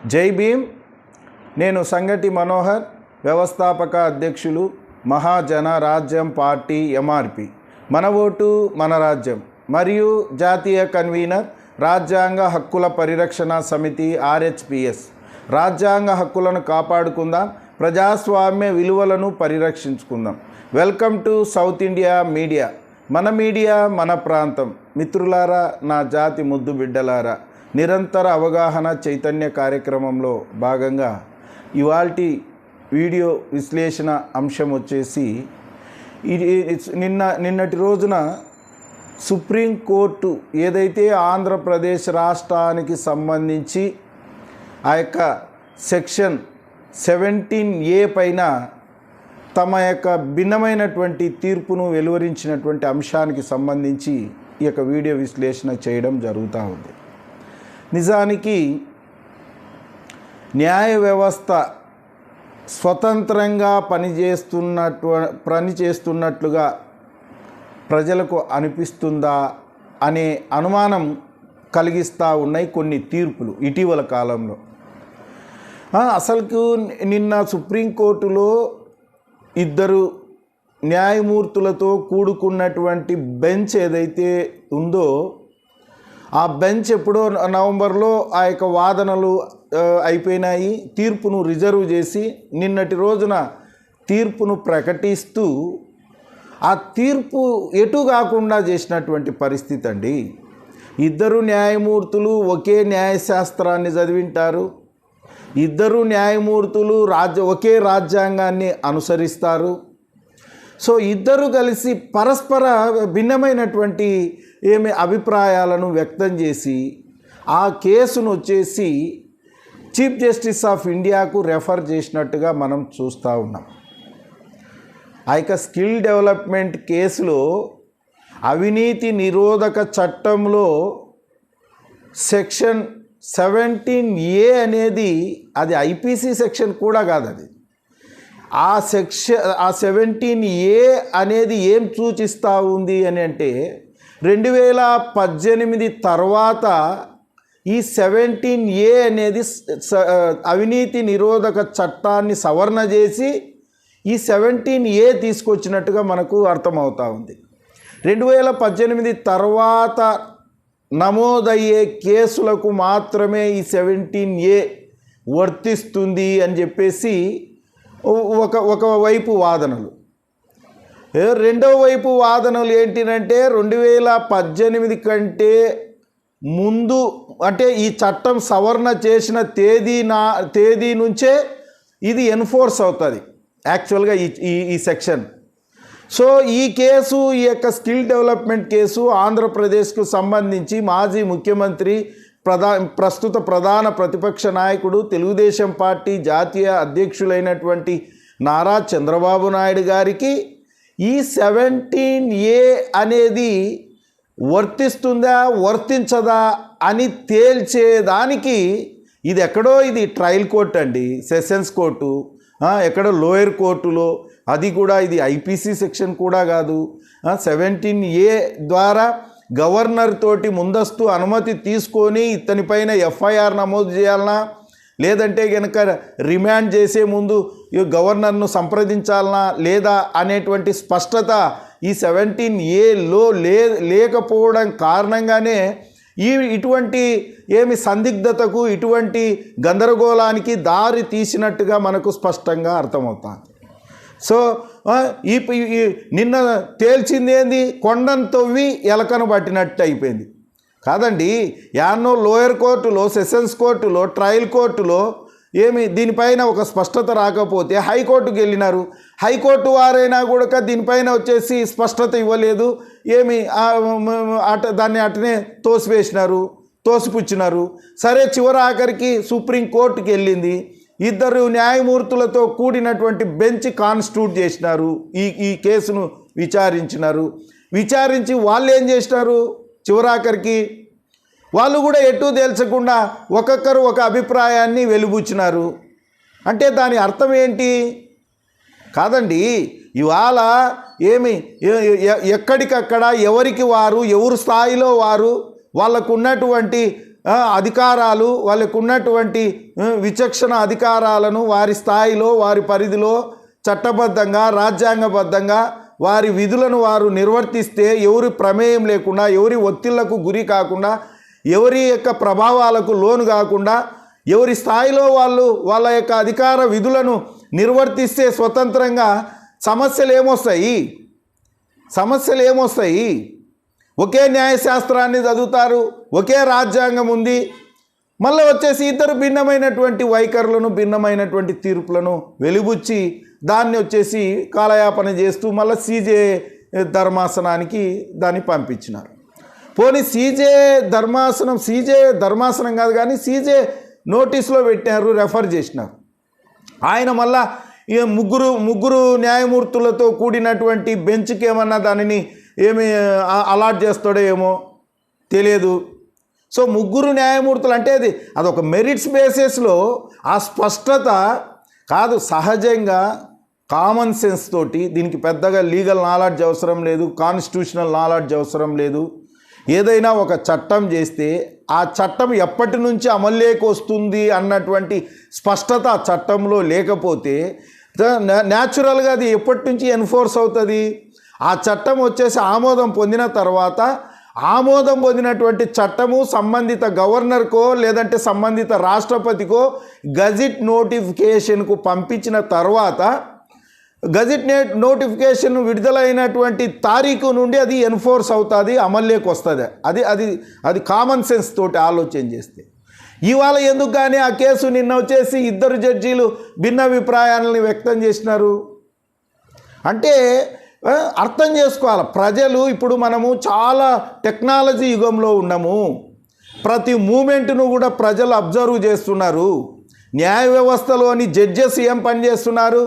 జై భీమ్. నేను సంగటి మనోహర్, వ్యవస్థాపక అధ్యక్షులు మహాజన రాజ్యం పార్టీ ఎంఆర్పి, మన ఓటు మన రాజ్యం మరియు జాతీయ కన్వీనర్ రాజ్యాంగ హక్కుల పరిరక్షణ సమితి ఆర్హెచ్పిఎస్. రాజ్యాంగ హక్కులను కాపాడుకుందాం, ప్రజాస్వామ్య విలువలను పరిరక్షించుకుందాం. Welcome to South India Media. మన మీడియా మన ప్రాంతం. మిత్రులారా, నా జాతి ముద్దు బిడ్డలారా, నిరంతర అవగాహన చైతన్య కార్యక్రమంలో భాగంగా ఇవాల్టి వీడియో విశ్లేషణ అంశం వచ్చేసి నిన్నటి రోజున సుప్రీంకోర్టు ఏదైతే ఆంధ్రప్రదేశ్ రాష్ట్రానికి సంబంధించి ఆ యొక్క సెక్షన్ 17A పైన తమ యొక్క భిన్నమైనటువంటి తీర్పును వెలువరించినటువంటి అంశానికి సంబంధించి ఈ యొక్క వీడియో విశ్లేషణ చేయడం జరుగుతూ ఉంది. నిజానికి న్యాయ వ్యవస్థ స్వతంత్రంగా పనిచేస్తున్నట్లుగా ప్రజలకు అనిపిస్తుందా అనే అనుమానం కలిగిస్తూ ఉన్నాయి కొన్ని తీర్పులు ఇటీవల కాలంలో. అసలుకు నిన్న సుప్రీంకోర్టులో ఇద్దరు న్యాయమూర్తులతో కూడుకున్నటువంటి బెంచ్ ఏదైతే ఉందో ఆ బెంచ్ ఎప్పుడో నవంబర్లో ఆ యొక్క వాదనలు అయిపోయినాయి. తీర్పును రిజర్వ్ చేసి నిన్నటి రోజున తీర్పును ప్రకటిస్తూ ఆ తీర్పు ఎటు కాకుండా చేసినటువంటి పరిస్థితి అండి. ఇద్దరు న్యాయమూర్తులు ఒకే న్యాయశాస్త్రాన్ని చదివింటారు, ఇద్దరు న్యాయమూర్తులు ఒకే రాజ్యాంగాన్ని అనుసరిస్తారు. సో ఇద్దరు కలిసి పరస్పర భిన్నమైనటువంటి అభిప్రాయాలను వ్యక్తం చేసి ఆ కేసును వచ్చేసి చీఫ్ జస్టిస్ ఆఫ్ ఇండియాకు రెఫర్ చేసినట్టుగా మనం చూస్తూ ఉన్నాం. ఆ యొక్క స్కిల్ డెవలప్మెంట్ కేసులో అవినీతి నిరోధక చట్టంలో సెక్షన్ 17A అనేది అది ఐపీసీ సెక్షన్ కూడా కాదు. అది ఆ 17A అనేది ఏం సూచిస్తూ ఉంది అని అంటే 2018 తర్వాత ఈ 17A అనేది అవినీతి నిరోధక చట్టాన్ని సవరణ చేసి ఈ 17A తీసుకొచ్చినట్టుగా మనకు అర్థమవుతూ ఉంది. 2018 తర్వాత నమోదయ్యే కేసులకు మాత్రమే ఈ 17A వర్తిస్తుంది అని చెప్పేసి ఒకవైపు వాదనలు. రెండవ వైపు వాదనలు ఏంటినంటే 2018 కంటే ముందు అంటే ఈ చట్టం సవరణ చేసిన తేదీ నుంచే ఇది ఎన్ఫోర్స్ అవుతుంది యాక్చువల్గా ఈ సెక్షన్. సో ఈ కేసు, ఈ యొక్క స్కిల్ డెవలప్మెంట్ కేసు ఆంధ్రప్రదేశ్కు సంబంధించి మాజీ ముఖ్యమంత్రి ప్రస్తుత ప్రధాన ప్రతిపక్ష నాయకుడు తెలుగుదేశం పార్టీ జాతీయ అధ్యక్షులైనటువంటి నారా చంద్రబాబు నాయుడు గారికి ఈ 17A అనేది వర్తిస్తుందా వర్తించదా అని తేల్చేదానికి ఇది ఎక్కడో ఇది ట్రయల్ కోర్టు అండి, సెషన్స్ కోర్టు, ఎక్కడో లోయర్ కోర్టులో, అది కూడా ఇది ఐపీసీ సెక్షన్ కూడా కాదు. 17A ద్వారా గవర్నర్ తోటి ముందస్తు అనుమతి తీసుకొని ఇతనిపైన ఎఫ్ఐఆర్ నమోదు చేయాలన్నా, లేదంటే కనుక రిమాండ్ చేసే ముందు గవర్నర్ను సంప్రదించాలనా లేదా అనేటువంటి స్పష్టత ఈ 17Aలో లేకపోవడం కారణంగానే ఇటువంటి సందిగ్ధతకు, ఇటువంటి గందరగోళానికి దారి తీసినట్టుగా మనకు స్పష్టంగా అర్థమవుతుంది. సో నిన్న తేల్చింది ఏంది? కొండను తవ్వి ఎలకను పట్టినట్టు అయిపోయింది కాదండి. యాన్నో లోయర్ కోర్టులో, సెషన్స్ కోర్టులో, ట్రయల్ కోర్టులో దీనిపైన ఒక స్పష్టత రాకపోతే హైకోర్టుకు వెళ్ళినారు. హైకోర్టు వారైనా కూడా దీనిపైన వచ్చేసి స్పష్టత ఇవ్వలేదు. దాన్ని అటనే తోసివేసినారు, తోసిపుచ్చినారు. సరే, చివరి ఆఖరికి సుప్రీంకోర్టుకి వెళ్ళింది. ఇద్దరు న్యాయమూర్తులతో కూడినటువంటి బెంచ్ కాన్స్టిట్యూట్ చేసినారు. ఈ కేసును విచారించినారు. విచారించి వాళ్ళు ఏం చేసినారు? చివరాఖరికి వాళ్ళు కూడా ఎటు తేల్చకుండా ఒక్కొక్కరు ఒక అభిప్రాయాన్ని వెలుబుచ్చినారు. అంటే దాని అర్థం ఏంటి? కాదండి, ఇవాళ ఎక్కడికక్కడ ఎవరికి వారు, ఎవరు స్థాయిలో వారు వాళ్ళకు ఉన్నటువంటి అధికారాలు, వాళ్ళకు ఉన్నటువంటి విచక్షణ అధికారాలను వారి స్థాయిలో, వారి పరిధిలో చట్టబద్ధంగా, రాజ్యాంగబద్ధంగా వారి విధులను వారు నిర్వర్తిస్తే, ఎవరి ప్రమేయం లేకుండా, ఎవరి ఒత్తిళ్లకు గురి కాకుండా, ఎవరి యొక్క ప్రభావాలకు లోను కాకుండా, ఎవరి స్థాయిలో వాళ్ళు వాళ్ళ యొక్క అధికార విధులను నిర్వర్తిస్తే స్వతంత్రంగా సమస్యలు ఏమొస్తాయి? ఒకే న్యాయశాస్త్రాన్ని చదువుతారు, ఒకే రాజ్యాంగం ఉంది, మళ్ళీ వచ్చేసి ఇద్దరు భిన్నమైనటువంటి వైఖరులను, భిన్నమైనటువంటి తీర్పులను వెలిబుచ్చి దాన్ని వచ్చేసి కాలయాపన చేస్తూ మళ్ళీ సీజే ధర్మాసనానికి దాన్ని పంపించినారు. పోనీ సీజే ధర్మాసనం కాదు కానీ సీజే నోటీసులో పెట్టినారు, రెఫర్ చేసినారు. ఆయన మళ్ళా ముగ్గురు న్యాయమూర్తులతో కూడినటువంటి బెంచ్కి ఏమన్నా దానిని అలాట్ చేస్తాడో ఏమో తెలియదు. సో ముగ్గురు న్యాయమూర్తులు అంటే అదొక మెరిట్స్ బేసిస్లో ఆ స్పష్టత కాదు. సహజంగా కామన్ సెన్స్ తోటి, దీనికి పెద్దగా లీగల్ నాలెడ్జ్ అవసరం లేదు, కాన్స్టిట్యూషనల్ నాలెడ్జ్ అవసరం లేదు. ఏదైనా ఒక చట్టం చేస్తే ఆ చట్టం ఎప్పటి నుంచి అమల్లోకి వస్తుంది అన్నటువంటి స్పష్టత ఆ చట్టంలో లేకపోతే న్యాచురల్గా అది ఎప్పటి నుంచి ఎన్ఫోర్స్ అవుతుంది? ఆ చట్టం వచ్చేసి ఆమోదం పొందిన తర్వాత, ఆమోదం పొందినటువంటి చట్టము సంబంధిత గవర్నర్కో లేదంటే సంబంధిత రాష్ట్రపతికో గజెట్ నోటిఫికేషన్కు పంపించిన తర్వాత, గజెట్ నోటిఫికేషన్ విడుదలైనటువంటి తారీఖు నుండి అది ఎన్ఫోర్స్ అవుతుంది, అమల్లోకి వస్తుంది. అది కామన్ సెన్స్ తోటి ఆలోచన చేస్తే. ఇవాళ ఎందుకు కానీ ఆ కేసు నిన్న వచ్చేసి ఇద్దరు జడ్జీలు భిన్నాభిప్రాయాలని వ్యక్తం చేసినారు అంటే అర్థం చేసుకోవాలి. ప్రజలు ఇప్పుడు మనము చాలా టెక్నాలజీ యుగంలో ఉన్నాము. ప్రతి మూమెంట్ను కూడా ప్రజలు అబ్జర్వ్ చేస్తున్నారు. న్యాయ వ్యవస్థలోని జడ్జెస్ ఏం పని చేస్తున్నారు,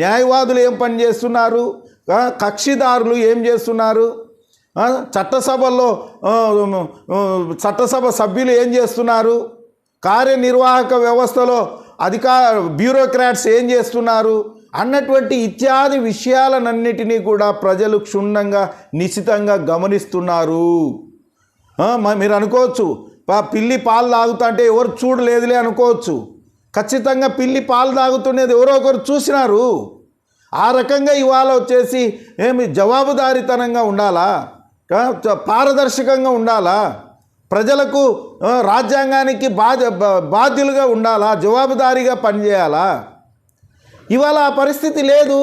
న్యాయవాదులు ఏం పని చేస్తున్నారు, కక్షిదారులు ఏం చేస్తున్నారు, చట్టసభ సభ్యులు ఏం చేస్తున్నారు, కార్యనిర్వాహక వ్యవస్థలో బ్యూరోక్రాట్స్ ఏం చేస్తున్నారు అన్నటువంటి ఇత్యాది విషయాలన్నిటినీ కూడా ప్రజలు క్షుణ్ణంగా నిశితంగా గమనిస్తున్నారు. మీరు అనుకోవచ్చు పిల్లి పాలు తాగుతుంటే ఎవరు చూడలేదులే అనుకోవచ్చు. ఖచ్చితంగా పిల్లి పాలు తాగుతున్నది ఎవరో ఒకరు చూసినారు. ఆ రకంగా ఇవాళ వచ్చేసి జవాబుదారీతనంగా ఉండాలా, పారదర్శకంగా ఉండాలా, ప్రజలకు రాజ్యాంగానికి బాధ్యులుగా ఉండాలా, జవాబుదారీగా పనిచేయాలా. ఇవాళ ఆ పరిస్థితి లేదు.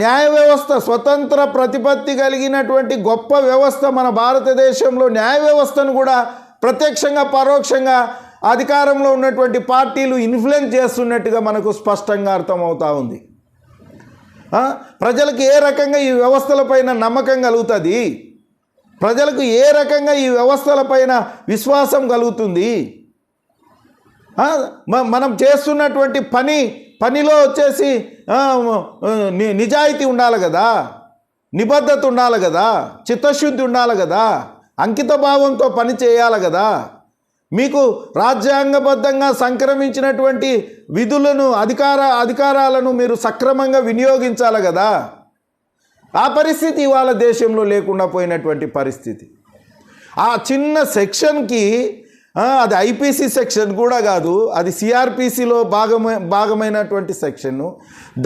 న్యాయ వ్యవస్థ స్వతంత్ర ప్రతిపత్తి కలిగినటువంటి గొప్ప వ్యవస్థ మన భారతదేశంలో న్యాయ వ్యవస్థను కూడా ప్రత్యక్షంగా పరోక్షంగా అధికారంలో ఉన్నటువంటి పార్టీలు ఇన్ఫ్లుయెన్స్ చేస్తున్నట్టుగా మనకు స్పష్టంగా అర్థమవుతూ ఉంది. ప్రజలకు ఏ రకంగా ఈ వ్యవస్థలపైన నమ్మకం కలుగుతుంది, ప్రజలకు ఏ రకంగా ఈ వ్యవస్థలపైన విశ్వాసం కలుగుతుంది. మనం చేస్తున్నటువంటి పనిలో వచ్చేసి నిజాయితీ ఉండాలి కదా, నిబద్ధత ఉండాలి కదా, చిత్తశుద్ధి ఉండాలి కదా, అంకిత భావంతో పని చేయాలి కదా. మీకు రాజ్యాంగబద్ధంగా సంక్రమించినటువంటి విధులను అధికారాలను మీరు సక్రమంగా వినియోగించాలి కదా. ఆ పరిస్థితి ఇవాళ దేశంలో లేకుండా పోయినటువంటి పరిస్థితి. ఆ చిన్న సెక్షన్కి అది ఐపీసీ సెక్షన్ కూడా కాదు, అది సిఆర్పిసిలో భాగమైనటువంటి సెక్షన్ను.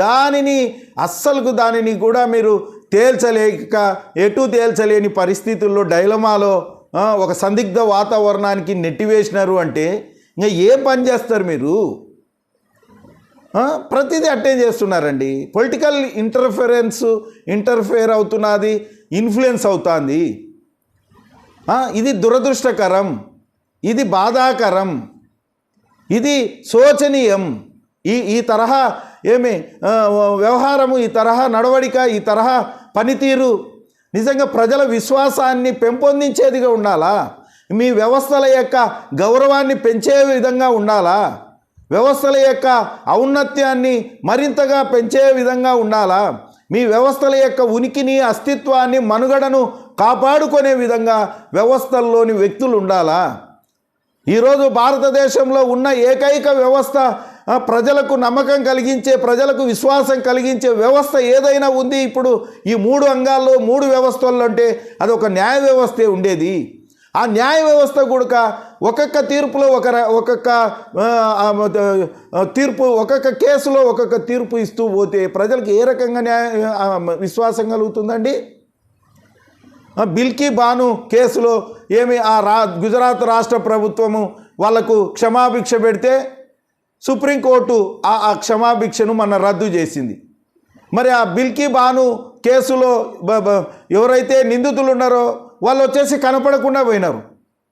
దానిని కూడా మీరు ఎటు తేల్చలేని పరిస్థితుల్లో డైలమాలో ఒక సందిగ్ధ వాతావరణానికి నెట్టివేసినారు అంటే ఇంకా ఏం పని చేస్తారు మీరు? ప్రతిదీ అట్టేం చేస్తున్నారండి. పొలిటికల్ ఇంటర్ఫేర్ అవుతున్నది, ఇన్ఫ్లుయెన్స్ అవుతుంది. ఇది దురదృష్టకరం, ఇది బాధాకరం, ఇది శోచనీయం. ఈ తరహా వ్యవహారము, ఈ తరహా నడవడిక, ఈ తరహా పనితీరు నిజంగా ప్రజల విశ్వాసాన్ని పెంపొందించేదిగా ఉండాలా? మీ వ్యవస్థల యొక్క గౌరవాన్ని పెంచే విధంగా ఉండాలా? వ్యవస్థల యొక్క ఔన్నత్యాన్ని మరింతగా పెంచే విధంగా ఉండాలా? మీ వ్యవస్థల యొక్క ఉనికిని, అస్తిత్వాన్ని, మనుగడను కాపాడుకునే విధంగా వ్యవస్థల్లోని వ్యక్తులు ఉండాలా? ఈరోజు భారతదేశంలో ఉన్న ఏకైక వ్యవస్థ, ప్రజలకు నమ్మకం కలిగించే, ప్రజలకు విశ్వాసం కలిగించే వ్యవస్థ ఏదైనా ఉంది ఇప్పుడు ఈ 3 అంగాల్లో 3 వ్యవస్థల్లో అంటే అది ఒక న్యాయ వ్యవస్థే ఉండేది. ఆ న్యాయ వ్యవస్థ కూడా ఒక్కొక్క తీర్పులో ఒక్కొక్క తీర్పు, ఒక్కొక్క కేసులో ఒక్కొక్క తీర్పు ఇస్తూ పోతే ప్రజలకు ఏ రకంగా విశ్వాసం కలుగుతుందండి? బిల్కీ బాను కేసులో ఏమి గుజరాత్ రాష్ట్ర ప్రభుత్వము వాళ్లకు క్షమాభిక్ష పెడితే సుప్రీంకోర్టు ఆ క్షమాభిక్షను మన రద్దు చేసింది. మరి ఆ బిల్కీ బాను కేసులో ఎవరైతే నిందితులు ఉన్నారో వాళ్ళు వచ్చేసి కనపడకుండా పోయినారు.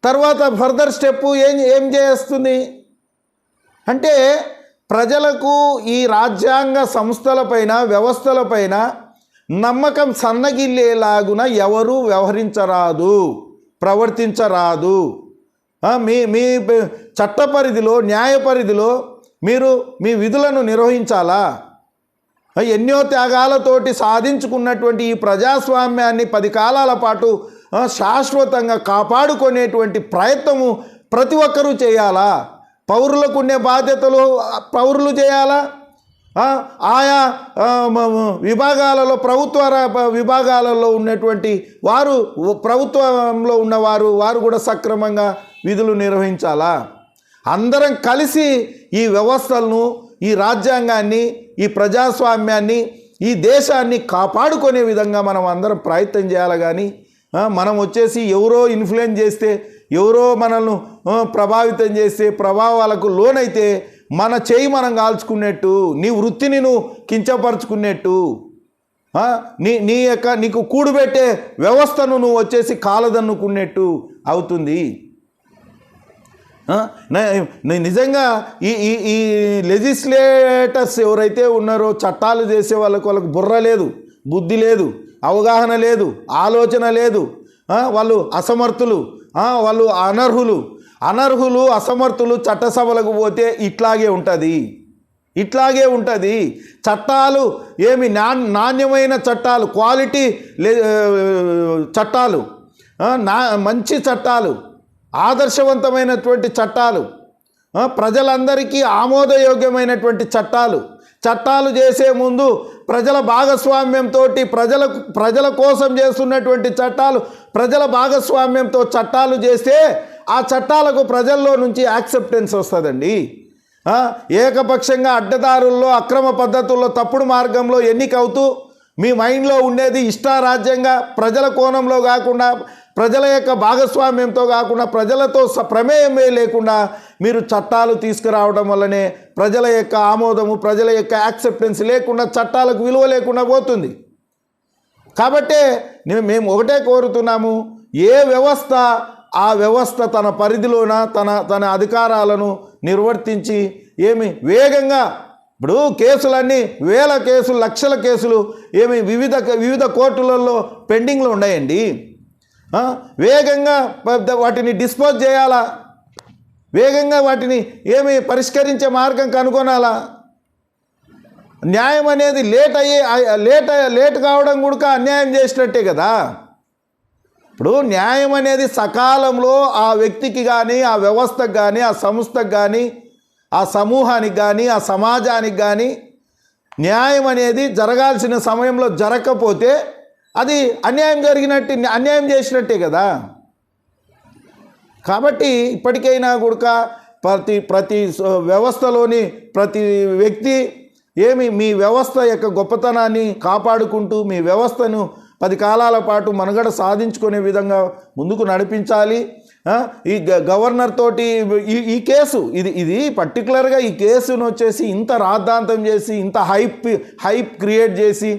తర్వాత ఫర్దర్ స్టెప్ ఏం చేస్తుంది అంటే ప్రజలకు ఈ రాజ్యాంగ సంస్థలపైన వ్యవస్థలపైన నమ్మకం సన్నగిల్లేలాగున ఎవరు వ్యవహరించరాదు, ప్రవర్తించరాదు. మీ చట్ట పరిధిలో, న్యాయ పరిధిలో మీరు మీ విధులను నిర్వహించాలా. ఎన్నో త్యాగాలతోటి సాధించుకున్నటువంటి ఈ ప్రజాస్వామ్యాన్ని 10 కాలాల పాటు శాశ్వతంగా కాపాడుకునేటువంటి ప్రయత్నము ప్రతి ఒక్కరూ చేయాలా. పౌరులకు ఉండే బాధ్యతలు పౌరులు చేయాలా. ఆయా విభాగాలలో, ప్రభుత్వ విభాగాలలో ఉన్నటువంటి వారు, ప్రభుత్వంలో ఉన్నవారు కూడా సక్రమంగా విధులు నిర్వహించాలా. అందరం కలిసి ఈ వ్యవస్థలను, ఈ రాజ్యాంగాన్ని, ఈ ప్రజాస్వామ్యాన్ని, ఈ దేశాన్ని కాపాడుకునే విధంగా మనం అందరం ప్రయత్నం చేయాలి. కానీ మనం వచ్చేసి ఎవరో ఇన్ఫ్లుయెన్స్ చేస్తే, ఎవరో మనల్ని ప్రభావితం చేస్తే, ప్రభావాలకు లోనైతే మన చేయి మనం కాల్చుకున్నట్టు, నీ వృత్తిని నువ్వు కించపరుచుకున్నట్టు, నీకు కూడుబెట్టే వ్యవస్థను నువ్వు వచ్చేసి కాలదన్నుకున్నట్టు అవుతుంది. నిజంగా ఈ లెజిస్లేటర్స్ ఎవరైతే ఉన్నారో, చట్టాలు చేసే వాళ్ళకు బుర్ర లేదు, బుద్ధి లేదు, అవగాహన లేదు, ఆలోచన లేదు. వాళ్ళు అసమర్థులు, వాళ్ళు అనర్హులు, అసమర్థులు చట్టసభలకు పోతే ఇట్లాగే ఉంటుంది. చట్టాలు ఏమి నాణ్యమైన చట్టాలు, క్వాలిటీ చట్టాలు, మంచి చట్టాలు, ఆదర్శవంతమైనటువంటి చట్టాలు, ప్రజలందరికీ ఆమోదయోగ్యమైనటువంటి చట్టాలు చేసే ముందు ప్రజల భాగస్వామ్యంతో, ప్రజల కోసం చేస్తున్నటువంటి ప్రజల భాగస్వామ్యంతో చట్టాలు చేస్తే ఆ చట్టాలకు ప్రజల్లో నుంచి యాక్సెప్టెన్స్ వస్తుందండి. ఏకపక్షంగా అడ్డదారుల్లో, అక్రమ పద్ధతుల్లో, తప్పుడు మార్గంలో ఎన్నికవుతూ మీ మైండ్లో ఉండేది ఇష్టారాజ్యంగా, ప్రజల కోణంలో కాకుండా, ప్రజల యొక్క భాగస్వామ్యంతో కాకుండా, ప్రజలతో ప్రమేయమే లేకుండా మీరు చట్టాలు తీసుకురావడం వల్లనే ప్రజల యొక్క ఆమోదము, ప్రజల యొక్క యాక్సెప్టెన్స్ లేకుండా చట్టాలకు విలువ లేకుండా పోతుంది. కాబట్టే మేము ఒకటే కోరుతున్నాము, ఏ వ్యవస్థ ఆ వ్యవస్థ తన పరిధిలోన తన అధికారాలను నిర్వర్తించి వేగంగా, ఇప్పుడు కేసులన్నీ వేల కేసులు, లక్షల కేసులు వివిధ కోర్టులలో పెండింగ్లో ఉన్నాయండి. వేగంగా వాటిని డిస్పోజ్ చేయాలా, వేగంగా వాటిని పరిష్కరించే మార్గం కనుగొనాలా. న్యాయం అనేది లేట్ కావడం కూడా అన్యాయం చేసినట్టే కదా. ఇప్పుడు న్యాయం అనేది సకాలంలో ఆ వ్యక్తికి కానీ, ఆ వ్యవస్థకు కానీ, ఆ సంస్థకు కానీ, ఆ సమూహానికి కానీ, ఆ సమాజానికి కానీ న్యాయం అనేది జరగాల్సిన సమయంలో జరగకపోతే అది అన్యాయం చేసినట్టే కదా. కాబట్టి ఇప్పటికైనా కూడా ప్రతి వ్యవస్థలోని ప్రతి వ్యక్తి మీ వ్యవస్థ యొక్క గొప్పతనాన్ని కాపాడుకుంటూ మీ వ్యవస్థను 10 కాలాల పాటు మనుగడ సాధించుకునే విధంగా ముందుకు నడిపించాలి. ఈ గవర్నర్ తోటి ఈ కేసు ఇది పర్టికులర్గా ఈ కేసును వచ్చేసి ఇంత రాద్ధాంతం చేసి, ఇంత హైప్ క్రియేట్ చేసి,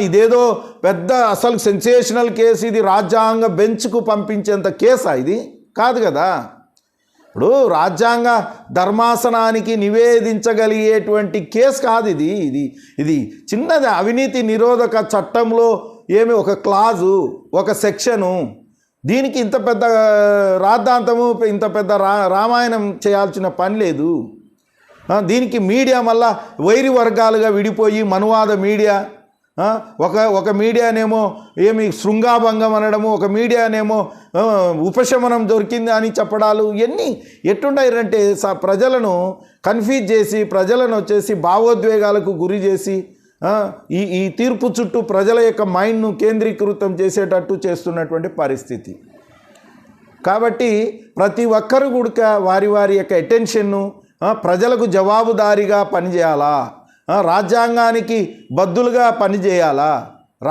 ఇదేదో పెద్ద అసలు సెన్సేషనల్ కేసు, ఇది రాజ్యాంగ బెంచ్కు పంపించేంత కేసా? ఇది కాదు కదా. ఇప్పుడు రాజ్యాంగ ధర్మాసనానికి నివేదించగలిగేటువంటి కేసు కాదు ఇది చిన్నది. అవినీతి నిరోధక చట్టంలో ఒక క్లాజు, ఒక సెక్షను, దీనికి ఇంత పెద్ద రాద్ధాంతము, ఇంత పెద్ద రామాయణం చేయాల్సిన పని లేదు. దీనికి మీడియా మళ్ళా వైరి వర్గాలుగా విడిపోయి, మనువాద మీడియా, ఒక మీడియానేమో శృంగాభంగం అనడము, ఒక మీడియానేమో ఉపశమనం దొరికింది అని చెప్పడాలు, ఇవన్నీ ఎట్టుంటాయంటే ప్రజలను కన్ఫ్యూజ్ చేసి, ప్రజలను వచ్చేసి భావోద్వేగాలకు గురి చేసి, ఈ తీర్పు చుట్టూ ప్రజల యొక్క మైండ్ను కేంద్రీకృతం చేసేటట్టు చేస్తున్నటువంటి పరిస్థితి. కాబట్టి ప్రతి ఒక్కరు కూడా వారి వారి యొక్క అటెన్షన్ను ప్రజలకు జవాబుదారీగా పనిచేయాలా, రాజ్యాంగానికి బద్దులుగా పనిచేయాలా,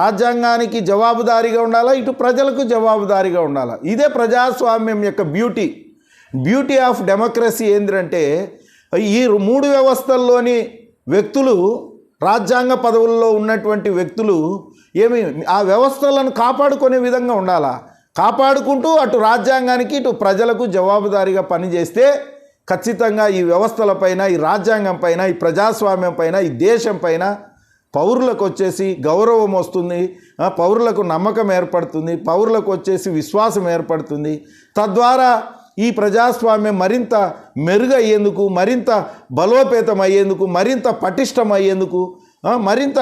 రాజ్యాంగానికి జవాబుదారీగా ఉండాలా, ఇటు ప్రజలకు జవాబుదారీగా ఉండాలా. ఇదే ప్రజాస్వామ్యం యొక్క బ్యూటీ ఆఫ్ డెమోక్రసీ ఏంటంటే ఈ 3 వ్యవస్థల్లోని వ్యక్తులు, రాజ్యాంగ పదవుల్లో ఉన్నటువంటి వ్యక్తులు ఆ వ్యవస్థలను కాపాడుకునే విధంగా ఉండాలా. కాపాడుకుంటూ అటు రాజ్యాంగానికి ఇటు ప్రజలకు జవాబుదారీగా పనిచేస్తే ఖచ్చితంగా ఈ వ్యవస్థలపైన, ఈ రాజ్యాంగం పైన, ఈ ప్రజాస్వామ్యం పైన, ఈ దేశం పైన పౌరులకు వచ్చేసి గౌరవం వస్తుంది, పౌరులకు నమ్మకం ఏర్పడుతుంది, పౌరులకు వచ్చేసి విశ్వాసం ఏర్పడుతుంది. తద్వారా ఈ ప్రజాస్వామ్యం మరింత మెరుగయ్యేందుకు, మరింత బలోపేతం అయ్యేందుకు, మరింత పటిష్టం అయ్యేందుకు, మరింత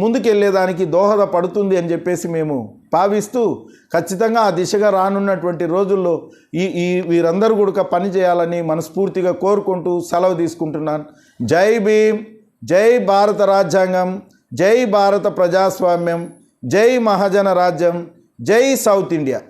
ముందుకెళ్ళేదానికి దోహదపడుతుంది అని చెప్పేసి మేము భావిస్తూ ఖచ్చితంగా ఆ దిశగా రానున్నటువంటి రోజుల్లో వీరందరూ కూడా పనిచేయాలని మనస్ఫూర్తిగా కోరుకుంటూ సెలవు తీసుకుంటున్నాను. జై భీమ్, జై భారత రాజ్యాంగం, జై భారత ప్రజాస్వామ్యం, జై మహాజన రాజ్యం, జై సౌత్ ఇండియా.